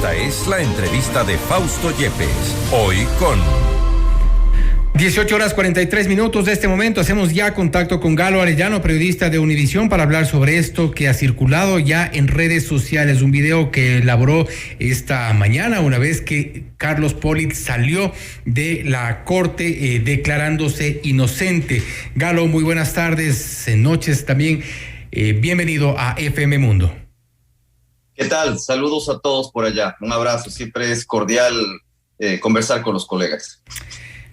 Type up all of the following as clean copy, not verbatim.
Esta es la entrevista de Fausto Yepes, hoy con... 18:43 de este momento. Hacemos ya contacto con Galo Arellano, periodista de Univisión, para hablar sobre esto que ha circulado ya en redes sociales. Un video que elaboró esta mañana, una vez que Carlos Polit salió de la corte declarándose inocente. Galo, muy buenas tardes, noches también. Bienvenido a FM Mundo. ¿Qué tal? Saludos a todos por allá. Un abrazo. Siempre es cordial conversar con los colegas.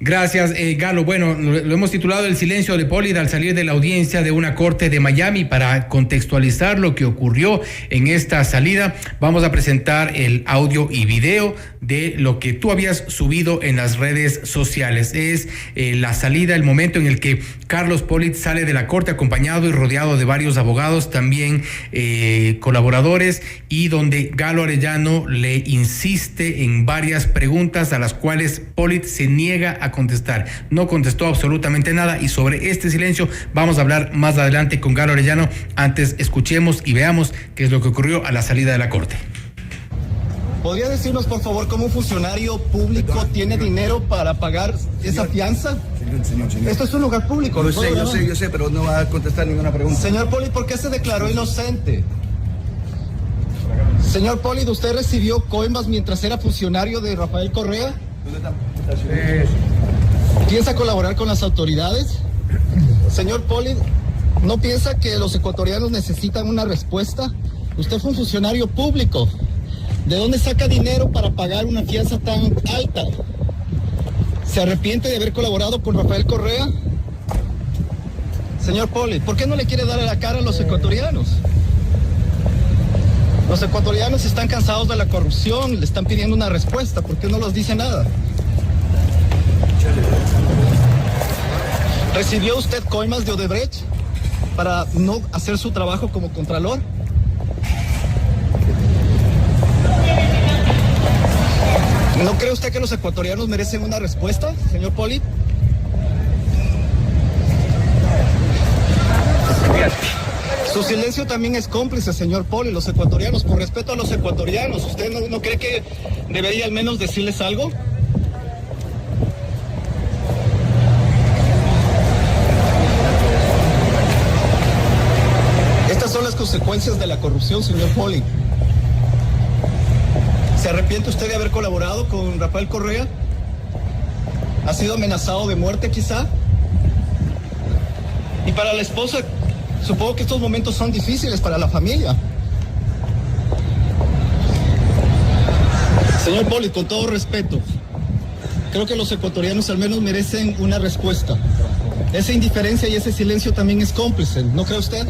Gracias, Galo. Bueno, lo hemos titulado El silencio de Polit al salir de la audiencia de una corte de Miami. Para contextualizar lo que ocurrió en esta salida, vamos a presentar el audio y video de lo que tú habías subido en las redes sociales. Es la salida, el momento en el que Carlos Polit sale de la corte acompañado y rodeado de varios abogados, también colaboradores, y donde Galo Arellano le insiste en varias preguntas a las cuales Polit se niega a contestar. No contestó absolutamente nada, y sobre este silencio vamos a hablar más adelante con Galo Arellano. Antes, escuchemos y veamos qué es lo que ocurrió a la salida de la corte. ¿Podría decirnos, por favor, cómo un funcionario público tiene dinero para pagar esa fianza? Señor. Esto es un lugar público. Yo sé, pero no va a contestar ninguna pregunta. Señor Polit, ¿por qué se declaró inocente? Señor Polit, ¿usted recibió coimas mientras era funcionario de Rafael Correa? ¿Piensa colaborar con las autoridades? Señor Polit, ¿no piensa que los ecuatorianos necesitan una respuesta? Usted fue un funcionario público. ¿De dónde saca dinero para pagar una fianza tan alta? ¿Se arrepiente de haber colaborado con Rafael Correa? Señor Polit, ¿por qué no le quiere dar a la cara a los ecuatorianos? Los ecuatorianos están cansados de la corrupción, le están pidiendo una respuesta. ¿Por qué no los dice nada? ¿Recibió usted coimas de Odebrecht para no hacer su trabajo como contralor? ¿No cree usted que los ecuatorianos merecen una respuesta, señor Polit? Su silencio también es cómplice, señor Polit. Los ecuatorianos, por respeto a los ecuatorianos, ¿usted no cree que debería al menos decirles algo? Estas son las consecuencias de la corrupción, señor Polit. ¿Se arrepiente usted de haber colaborado con Rafael Correa? ¿Ha sido amenazado de muerte quizá? Y para la esposa, supongo que estos momentos son difíciles para la familia. Señor Polit, con todo respeto, creo que los ecuatorianos al menos merecen una respuesta. Esa indiferencia y ese silencio también es cómplice, ¿no cree usted?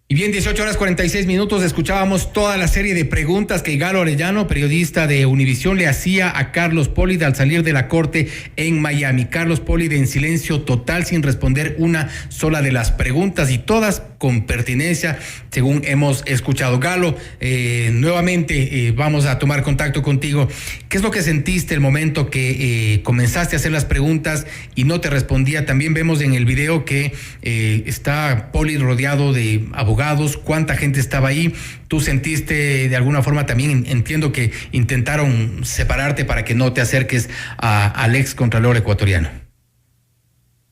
Y bien, 18:46, escuchábamos toda la serie de preguntas que Galo Arellano, periodista de Univisión, le hacía a Carlos Polit al salir de la corte en Miami. Carlos Polit en silencio total, sin responder una sola de las preguntas, y todas con pertinencia, según hemos escuchado. Galo, nuevamente vamos a tomar contacto contigo. ¿Qué es lo que sentiste el momento que comenzaste a hacer las preguntas y no te respondía? También vemos en el video que está Polit rodeado de abogados. ¿Cuánta gente estaba ahí? ¿Tú sentiste de alguna forma también? Entiendo que intentaron separarte para que no te acerques al ex contralor ecuatoriano.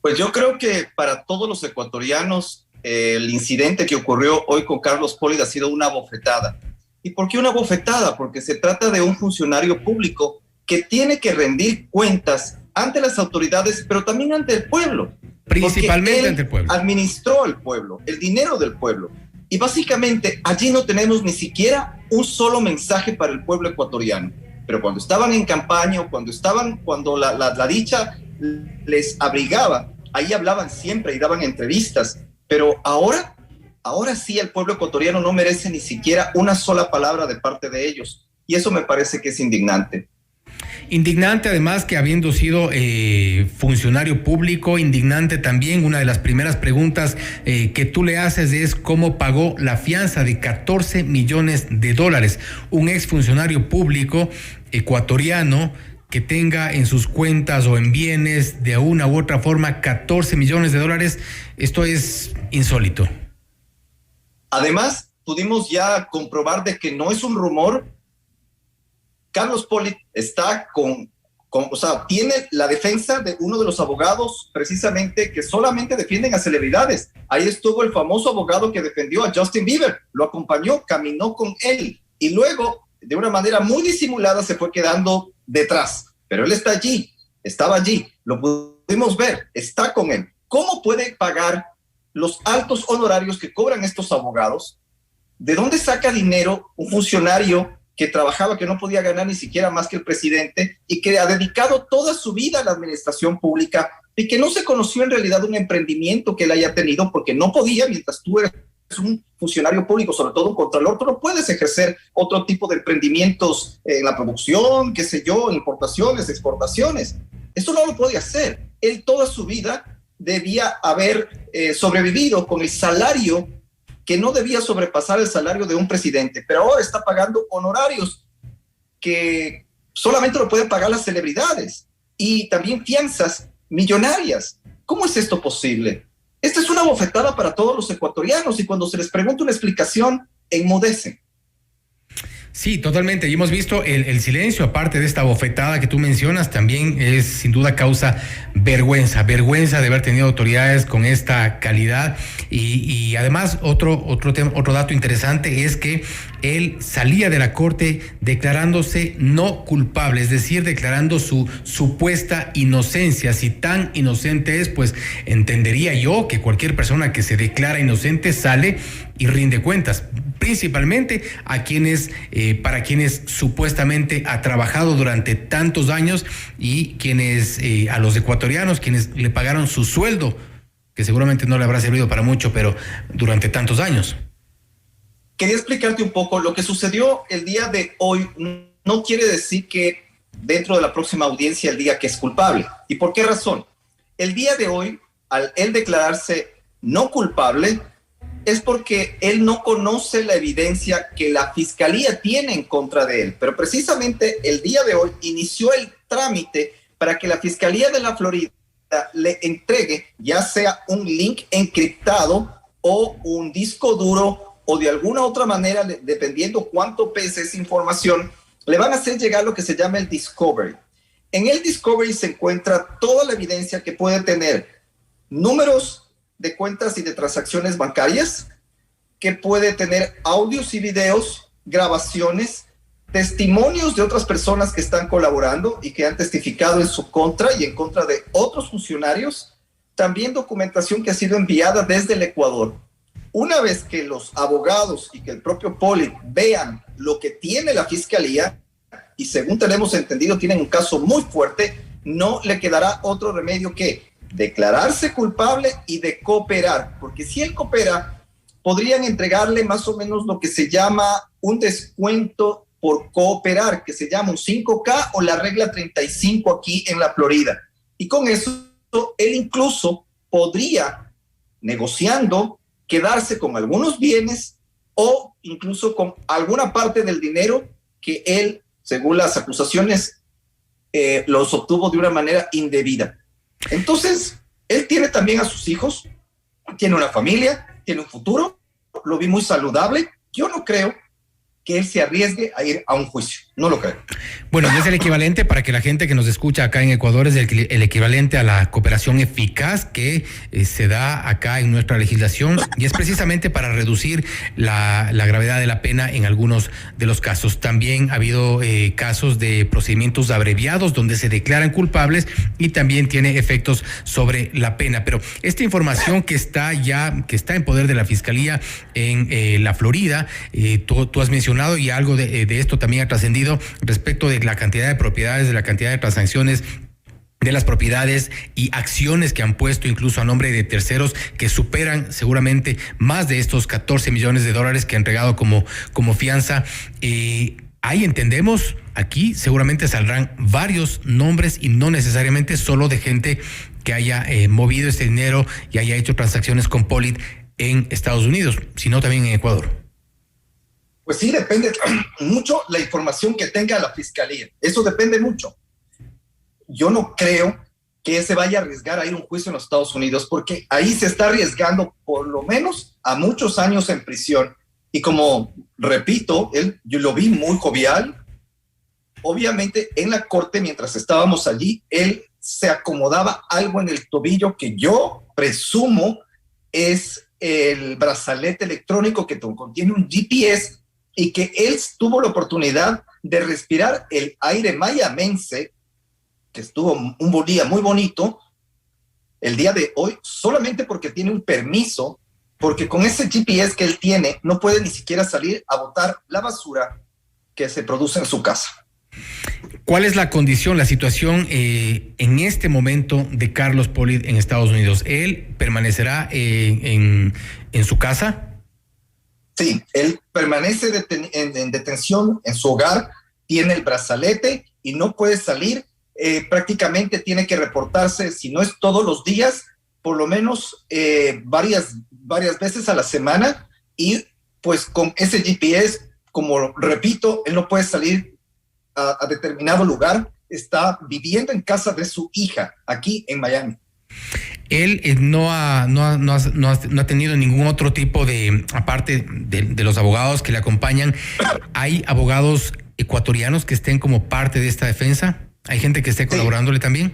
Pues yo creo que para todos los ecuatorianos el incidente que ocurrió hoy con Carlos Polit ha sido una bofetada. ¿Y por qué una bofetada? Porque se trata de un funcionario público que tiene que rendir cuentas ante las autoridades, pero también ante el pueblo. Principalmente ante el pueblo. Administró al pueblo, el dinero del pueblo. Y básicamente allí no tenemos ni siquiera un solo mensaje para el pueblo ecuatoriano. Pero cuando estaban en campaña o cuando la dicha les abrigaba, ahí hablaban siempre y daban entrevistas. Pero ahora sí el pueblo ecuatoriano no merece ni siquiera una sola palabra de parte de ellos. Y eso me parece que es indignante. Indignante, además, que habiendo sido funcionario público, indignante también. Una de las primeras preguntas que tú le haces es cómo pagó la fianza de $14 millones. Un exfuncionario público ecuatoriano que tenga en sus cuentas o en bienes de una u otra forma $14 millones. Esto es insólito. Además, pudimos ya comprobar de que no es un rumor. Carlos Pollitt está o sea, tiene la defensa de uno de los abogados precisamente que solamente defienden a celebridades. Ahí estuvo el famoso abogado que defendió a Justin Bieber, lo acompañó, caminó con él y luego de una manera muy disimulada se fue quedando detrás. Pero él está allí, estaba allí, lo pudimos ver, está con él. ¿Cómo puede pagar los altos honorarios que cobran estos abogados? ¿De dónde saca dinero un funcionario que trabajaba, que no podía ganar ni siquiera más que el presidente y que ha dedicado toda su vida a la administración pública y que no se conoció en realidad un emprendimiento que él haya tenido porque no podía, mientras tú eres un funcionario público, sobre todo un contralor, tú no puedes ejercer otro tipo de emprendimientos en la producción, qué sé yo, importaciones, exportaciones. Eso no lo podía hacer. Él toda su vida debía haber sobrevivido con el salario que no debía sobrepasar el salario de un presidente, pero ahora está pagando honorarios que solamente lo pueden pagar las celebridades y también fianzas millonarias. ¿Cómo es esto posible? Esta es una bofetada para todos los ecuatorianos y cuando se les pregunta una explicación, enmudecen. Sí, totalmente. Y hemos visto el silencio, aparte de esta bofetada que tú mencionas, también es sin duda causa vergüenza de haber tenido autoridades con esta calidad. Y además otro dato interesante es que él salía de la corte declarándose no culpable, es decir, declarando su supuesta inocencia. Si tan inocente es, pues entendería yo que cualquier persona que se declara inocente sale y rinde cuentas, principalmente a quienes, para quienes supuestamente ha trabajado durante tantos años y quienes, a los ecuatorianos, quienes le pagaron su sueldo, que seguramente no le habrá servido para mucho, pero durante tantos años. Quería explicarte un poco lo que sucedió el día de hoy. No quiere decir que dentro de la próxima audiencia él diga que es culpable. ¿Y por qué razón? El día de hoy, al él declararse no culpable, es porque él no conoce la evidencia que la fiscalía tiene en contra de él. Pero precisamente el día de hoy inició el trámite para que la fiscalía de la Florida le entregue ya sea un link encriptado o un disco duro o de alguna otra manera, dependiendo cuánto pese esa información, le van a hacer llegar lo que se llama el Discovery. En el Discovery se encuentra toda la evidencia que puede tener números de cuentas y de transacciones bancarias, que puede tener audios y videos, grabaciones, testimonios de otras personas que están colaborando y que han testificado en su contra y en contra de otros funcionarios, también documentación que ha sido enviada desde el Ecuador. Una vez que los abogados y que el propio Pollitt vean lo que tiene la fiscalía, y según tenemos entendido tienen un caso muy fuerte, no le quedará otro remedio que declararse culpable y de cooperar, porque si él coopera, podrían entregarle más o menos lo que se llama un descuento por cooperar, que se llama un 5K o la regla 35 aquí en la Florida. Y con eso, él incluso podría, negociando, quedarse con algunos bienes o incluso con alguna parte del dinero que él, según las acusaciones, los obtuvo de una manera indebida. Entonces, él tiene también a sus hijos, tiene una familia, tiene un futuro, lo vi muy saludable. Yo no creo que él se arriesgue a ir a un juicio. No lo creo. Bueno, y es el equivalente, para que la gente que nos escucha acá en Ecuador, es el equivalente a la cooperación eficaz que se da acá en nuestra legislación, y es precisamente para reducir la gravedad de la pena en algunos de los casos. También ha habido casos de procedimientos abreviados donde se declaran culpables y también tiene efectos sobre la pena. Pero esta información que está en poder de la Fiscalía en la Florida, tú has mencionado, y algo de esto también ha trascendido respecto de la cantidad de propiedades, de la cantidad de transacciones, de las propiedades y acciones que han puesto incluso a nombre de terceros, que superan seguramente más de estos 14 millones de dólares que han entregado como fianza. Ahí entendemos, aquí seguramente saldrán varios nombres y no necesariamente solo de gente que haya movido este dinero y haya hecho transacciones con Pollitt en Estados Unidos, sino también en Ecuador. Pues sí, depende mucho la información que tenga la fiscalía. Eso depende mucho. Yo no creo que se vaya a arriesgar a ir a un juicio en los Estados Unidos, porque ahí se está arriesgando por lo menos a muchos años en prisión. Y como repito, yo lo vi muy jovial. Obviamente en la corte, mientras estábamos allí, él se acomodaba algo en el tobillo que yo presumo es el brazalete electrónico que contiene un GPS, y que él tuvo la oportunidad de respirar el aire mayamense, que estuvo un día muy bonito, el día de hoy, solamente porque tiene un permiso, porque con ese GPS que él tiene, no puede ni siquiera salir a botar la basura que se produce en su casa. ¿Cuál es la condición, la situación en este momento de Carlos Polid en Estados Unidos? ¿Él permanecerá en su casa? Sí, él permanece en detención en su hogar, tiene el brazalete y no puede salir. Prácticamente tiene que reportarse, si no es todos los días, por lo menos varias veces a la semana, y pues con ese GPS, como repito, él no puede salir a determinado lugar. Está viviendo en casa de su hija aquí en Miami. Él no ha tenido ningún otro tipo de, aparte de los abogados que le acompañan, ¿hay abogados ecuatorianos que estén como parte de esta defensa? ¿Hay gente que esté colaborándole también?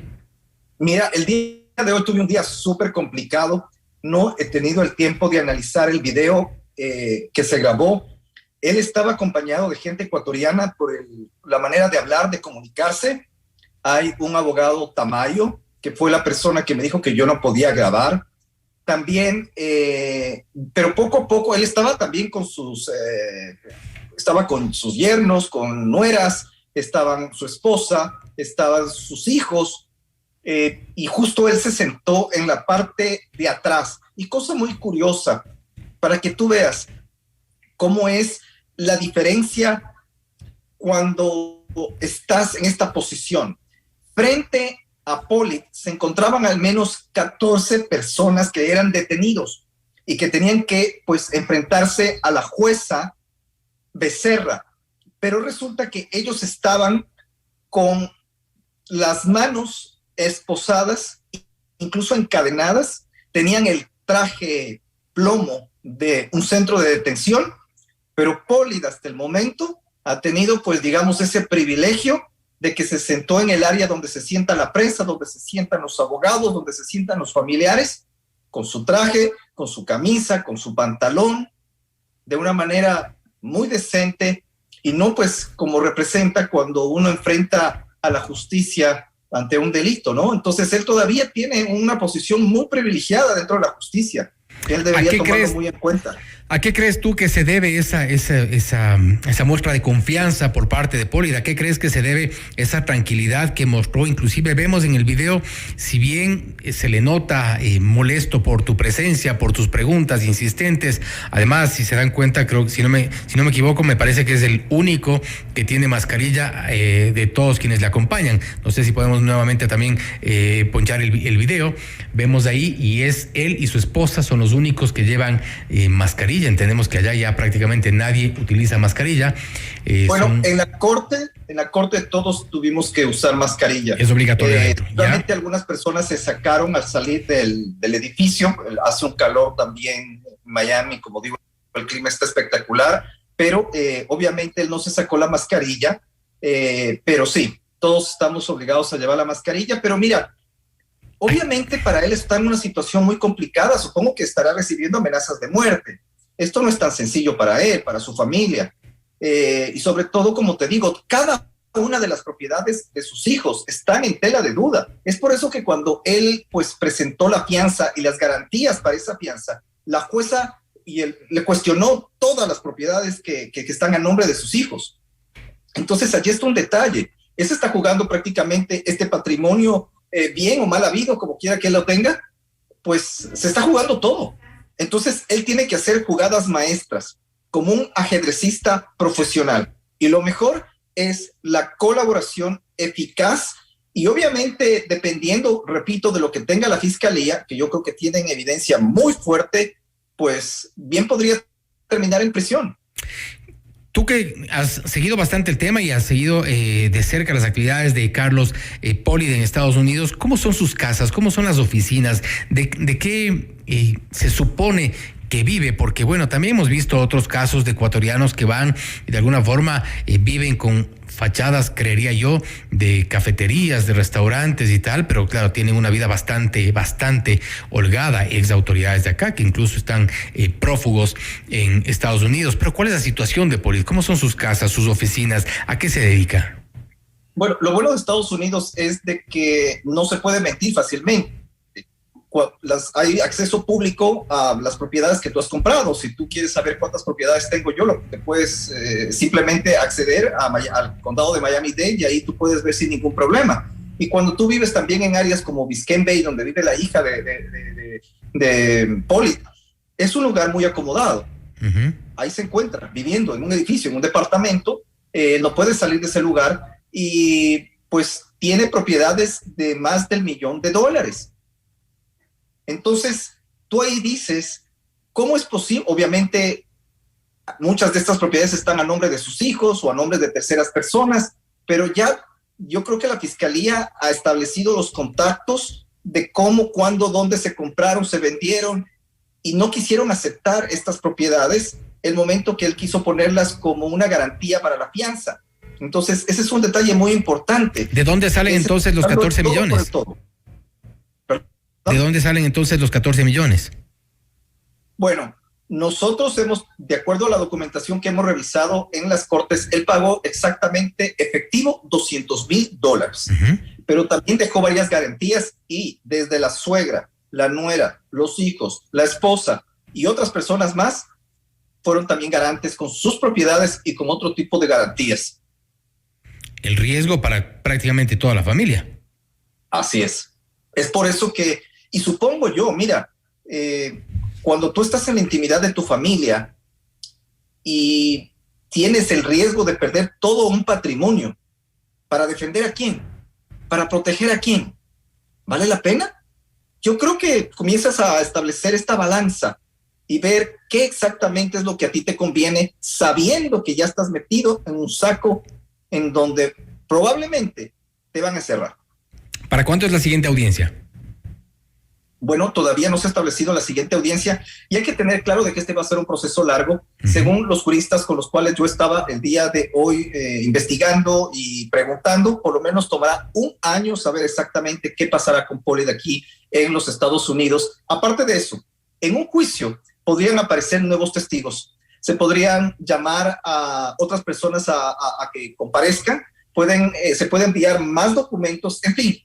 Mira, el día de hoy tuve un día súper complicado. No he tenido el tiempo de analizar el video que se grabó. Él estaba acompañado de gente ecuatoriana por la manera de hablar, de comunicarse. Hay un abogado Tamayo, que fue la persona que me dijo que yo no podía grabar. También, pero poco a poco, él estaba también con estaba con sus yernos, con nueras, estaban su esposa, estaban sus hijos, y justo él se sentó en la parte de atrás. Y cosa muy curiosa, para que tú veas cómo es la diferencia cuando estás en esta posición. Frente a Polid se encontraban al menos 14 personas que eran detenidos y que tenían que, pues, enfrentarse a la jueza Becerra. Pero resulta que ellos estaban con las manos esposadas, incluso encadenadas, tenían el traje plomo de un centro de detención, pero Polid hasta el momento ha tenido, pues, digamos, ese privilegio de que se sentó en el área donde se sienta la prensa, donde se sientan los abogados, donde se sientan los familiares, con su traje, con su camisa, con su pantalón, de una manera muy decente, y no pues como representa cuando uno enfrenta a la justicia ante un delito, ¿no? Entonces él todavía tiene una posición muy privilegiada dentro de la justicia. Él debería tomarlo muy en cuenta. ¿A qué crees tú que se debe esa muestra de confianza por parte de Polid? ¿A qué crees que se debe esa tranquilidad que mostró? Inclusive vemos en el video, si bien se le nota molesto por tu presencia, por tus preguntas insistentes, además, si se dan cuenta, creo que si no me equivoco, me parece que es el único que tiene mascarilla de todos quienes le acompañan. No sé si podemos nuevamente también ponchar el video. Vemos ahí, y es él y su esposa son los únicos que llevan mascarilla. Entendemos que allá ya prácticamente nadie utiliza mascarilla. Bueno, en la corte todos tuvimos que usar mascarilla. Es obligatorio. Realmente algunas personas se sacaron al salir del edificio. Hace un calor también en Miami, como digo, el clima está espectacular, pero obviamente él no se sacó la mascarilla, pero sí, todos estamos obligados a llevar la mascarilla. Pero mira, obviamente para él está en una situación muy complicada. Supongo que estará recibiendo amenazas de muerte. Esto no es tan sencillo para él, para su familia. Y sobre todo, como te digo, cada una de las propiedades de sus hijos están en tela de duda. Es por eso que cuando él pues presentó la fianza y las garantías para esa fianza, la jueza le cuestionó todas las propiedades que están a nombre de sus hijos. Entonces allí está un detalle. Él se está jugando prácticamente este patrimonio, bien o mal habido, como quiera que él lo tenga, pues se está jugando todo. Entonces él tiene que hacer jugadas maestras como un ajedrecista profesional, y lo mejor es la colaboración eficaz, y obviamente dependiendo, repito, de lo que tenga la fiscalía, que yo creo que tienen evidencia muy fuerte, pues bien podría terminar en prisión. Tú que has seguido bastante el tema y has seguido de cerca las actividades de Carlos Polid en Estados Unidos, ¿cómo son sus casas? ¿Cómo son las oficinas? ¿De qué se supone que vive, porque bueno, también hemos visto otros casos de ecuatorianos que van y de alguna forma viven con fachadas, creería yo, de cafeterías, de restaurantes y tal, pero claro, tienen una vida bastante holgada, ex autoridades de acá, que incluso están prófugos en Estados Unidos. Pero ¿cuál es la situación de Polit? ¿Cómo son sus casas, sus oficinas? ¿A qué se dedica? Bueno, lo bueno de Estados Unidos es de que no se puede mentir fácilmente. Hay acceso público a las propiedades que tú has comprado. Si tú quieres saber cuántas propiedades tengo yo, lo que puedes simplemente acceder al condado de Miami-Dade y ahí tú puedes ver sin ningún problema. Y cuando tú vives también en áreas como Biscayne Bay, donde vive la hija de Polit, es un lugar muy acomodado. Uh-huh. Ahí se encuentra viviendo en un edificio, en un departamento, no puede salir de ese lugar y pues tiene propiedades de más del $1,000,000. Entonces, tú ahí dices, ¿cómo es posible? Obviamente, muchas de estas propiedades están a nombre de sus hijos o a nombre de terceras personas, pero ya yo creo que la Fiscalía ha establecido los contactos de cómo, cuándo, dónde se compraron, se vendieron, y no quisieron aceptar estas propiedades el momento que él quiso ponerlas como una garantía para la fianza. Entonces, ese es un detalle muy importante. ¿De dónde salen entonces los 14 millones? ¿De dónde salen entonces los 14 millones? Bueno, nosotros de acuerdo a la documentación que hemos revisado en las cortes, él pagó exactamente efectivo $200,000, uh-huh. Pero también dejó varias garantías y desde la suegra, la nuera, los hijos, la esposa y otras personas más fueron también garantes con sus propiedades y con otro tipo de garantías. El riesgo para prácticamente toda la familia. Así es. Es por eso que, y supongo yo, mira, cuando tú estás en la intimidad de tu familia y tienes el riesgo de perder todo un patrimonio, ¿para defender a quién? ¿Para proteger a quién? ¿Vale la pena? Yo creo que comienzas a establecer esta balanza y ver qué exactamente es lo que a ti te conviene, sabiendo que ya estás metido en un saco en donde probablemente te van a cerrar. ¿Para cuánto es la siguiente audiencia? Bueno, todavía no se ha establecido la siguiente audiencia y hay que tener claro de que este va a ser un proceso largo. Uh-huh. Según los juristas con los cuales yo estaba el día de hoy investigando y preguntando, por lo menos tomará 1 año saber exactamente qué pasará con Polit aquí en los Estados Unidos. Aparte de eso, en un juicio podrían aparecer nuevos testigos, se podrían llamar a otras personas a que comparezcan, se pueden enviar más documentos, en fin.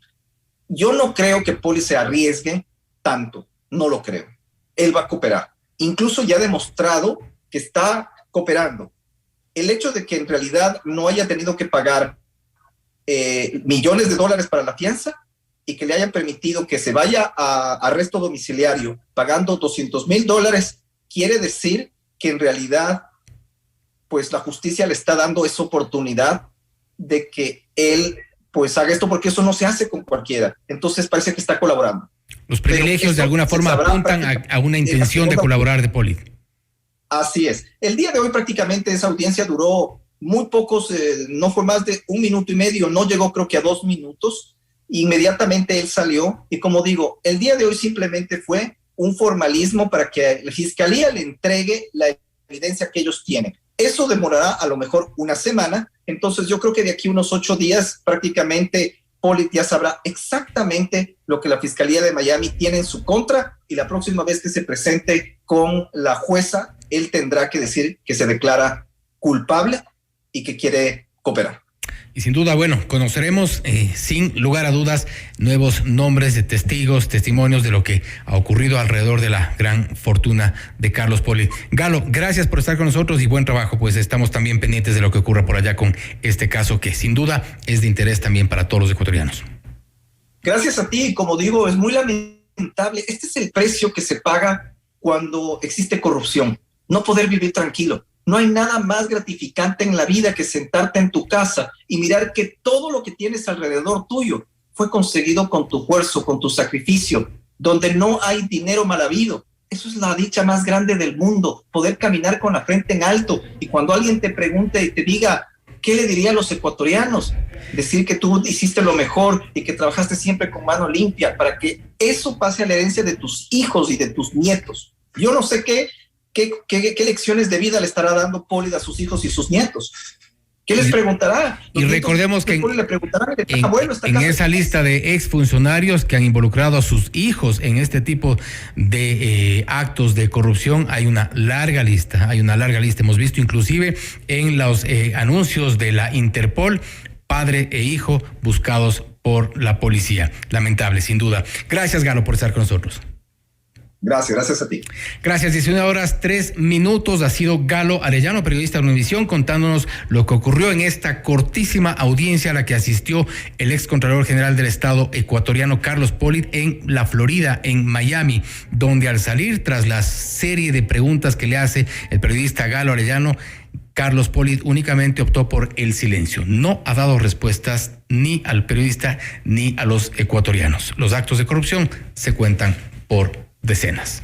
Yo no creo que Polit se arriesgue tanto, no lo creo. Él va a cooperar. Incluso ya ha demostrado que está cooperando. El hecho de que en realidad no haya tenido que pagar millones de dólares para la fianza y que le hayan permitido que se vaya a arresto domiciliario pagando $200,000, quiere decir que en realidad pues la justicia le está dando esa oportunidad de que él pues haga esto, porque eso no se hace con cualquiera. Entonces parece que está colaborando. Los privilegios de alguna forma apuntan a una intención de colaborar de Polit. Así es. El día de hoy prácticamente esa audiencia duró muy pocos, no fue más de 1 minuto y medio, no llegó creo que a 2 minutos. Inmediatamente él salió y como digo, el día de hoy simplemente fue un formalismo para que la fiscalía le entregue la evidencia que ellos tienen. Eso demorará a lo mejor 1 semana, entonces yo creo que de aquí unos 8 días prácticamente Polit ya sabrá exactamente lo que la Fiscalía de Miami tiene en su contra y la próxima vez que se presente con la jueza, él tendrá que decir que se declara culpable y que quiere cooperar. Y sin duda, bueno, conoceremos sin lugar a dudas nuevos nombres de testigos, testimonios de lo que ha ocurrido alrededor de la gran fortuna de Carlos Polit. Galo, gracias por estar con nosotros y buen trabajo, pues estamos también pendientes de lo que ocurra por allá con este caso que sin duda es de interés también para todos los ecuatorianos. Gracias a ti, como digo, es muy lamentable. Este es el precio que se paga cuando existe corrupción, no poder vivir tranquilo. No hay nada más gratificante en la vida que sentarte en tu casa y mirar que todo lo que tienes alrededor tuyo fue conseguido con tu esfuerzo, con tu sacrificio, donde no hay dinero mal habido. Eso es la dicha más grande del mundo, poder caminar con la frente en alto. Y cuando alguien te pregunte y te diga, ¿qué le diría a los ecuatorianos? Decir que tú hiciste lo mejor y que trabajaste siempre con mano limpia para que eso pase a la herencia de tus hijos y de tus nietos. Yo no sé qué lecciones de vida le estará dando Pollid a sus hijos y sus nietos. ¿Qué les preguntará? Y recordemos que en esa lista de exfuncionarios que han involucrado a sus hijos en este tipo de actos de corrupción hay una larga lista. Hemos visto inclusive en los anuncios de la Interpol, padre e hijo buscados por la policía. Lamentable, sin duda. Gracias, Galo, por estar con nosotros. Gracias a ti. Gracias, 19:03. Ha sido Galo Arellano, periodista de Univisión, contándonos lo que ocurrió en esta cortísima audiencia a la que asistió el excontralor general del Estado ecuatoriano Carlos Pollid en la Florida, en Miami, donde al salir, tras la serie de preguntas que le hace el periodista Galo Arellano, Carlos Pollid únicamente optó por el silencio. No ha dado respuestas ni al periodista ni a los ecuatorianos. Los actos de corrupción se cuentan por decenas.